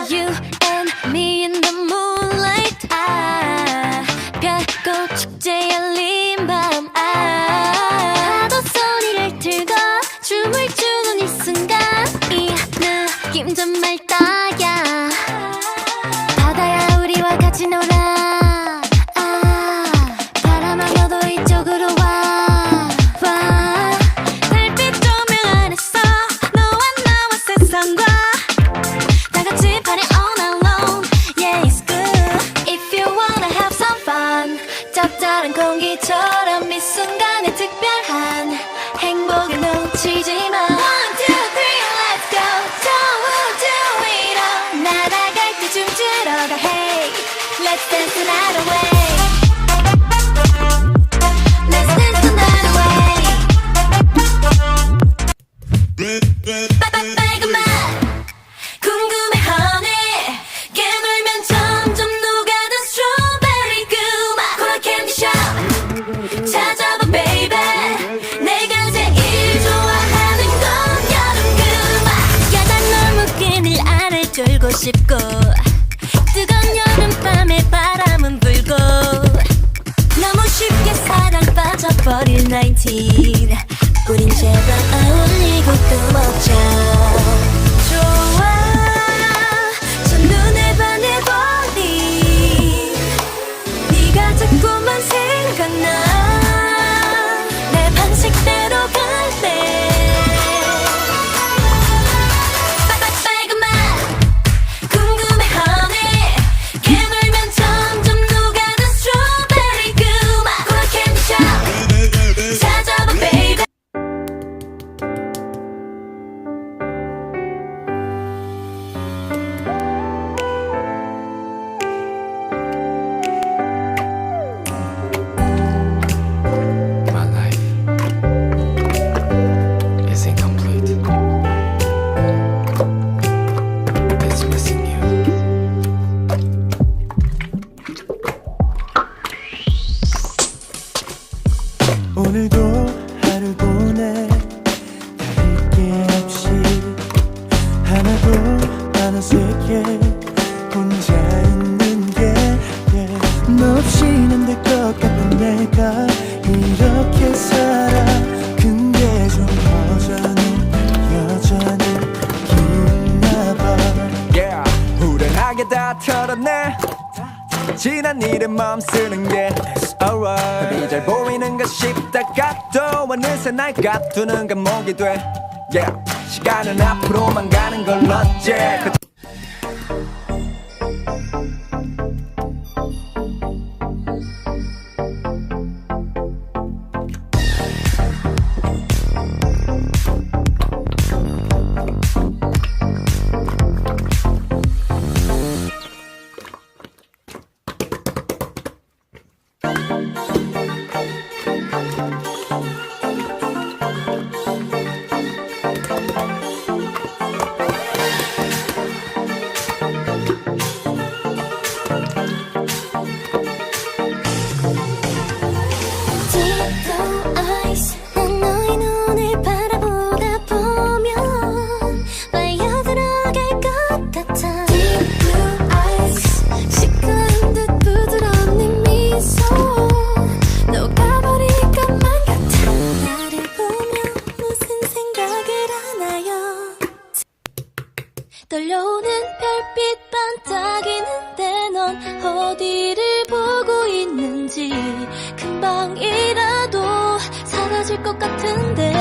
You and me in the moonlight. 별꽃 축제 열린 밤. 파도 소리를 틀고 춤을 추는 이 순간. 이 느낌 정말 딱이야. 바다야 우리와 같이 놀아. 바람아 너도 이쪽으로 와. 달빛 조명 안에서 너와 나와 세상과 다같이 party all night long. Yeah, it's good. If you wanna have some fun, 적절한 공기처럼 이 순간에 특별한 행복을 놓치지 마. 1, 2, 3, let's go. Don't do it all. 날아갈 때 춤추러 가. Hey, let's dance the night away. Let's dance the night away. 빨간 맛 궁금해 honey. 깨물면 점점 녹아든 스트로베리 그 맛. 코라 캔디숍 찾아봐 baby. 내가 제일 좋아하는 건 여름 그 맛. 야단 너무 끈을 안을 끌고 싶고 뜨거운 여름밤에 바람은 불고 너무 쉽게 사랑 빠져버릴 19. 우린 제발 어울리고 또 먹자. 좋아 첫눈에 반해버린 네가 자꾸만 생각나. 내 방식대로 갈래. 빨간 맛 궁금해 honey. 깨물면 점점 녹아든 스트로베리 그 맛. 코라 캔디숍 찾아봐 baby. My life is incomplete. It's missing you. 오늘도 하루 보내 다를 게 없이 하나도 안 어색해 혼자 있는 게 너 없이는 될 것 같은 내가 이렇게 살아. 근데 좀 여전히 기나 봐. Yeah, 후련하게 다 털어내. 지난 일에 마음 쓰는 게 It's alright. 답이 잘 보이는가 싶다가 또 어느새 날 가두는 감옥이 돼. Yeah, 시간은 앞으로만 가는 걸 어째. Deep blue eyes. 난 너의 눈을 바라보다 보면 빠져들어갈 것 같아. Deep blue eyes. 시끄러운 듯 부드러운 네 미소. 녹아버릴 것만 같아. 나를 보며 무슨 생각을 하나요. 떨려오는 별빛 반짝이는데 넌 어디를 보고 있는지 금방이라도 사라질 것 같은데.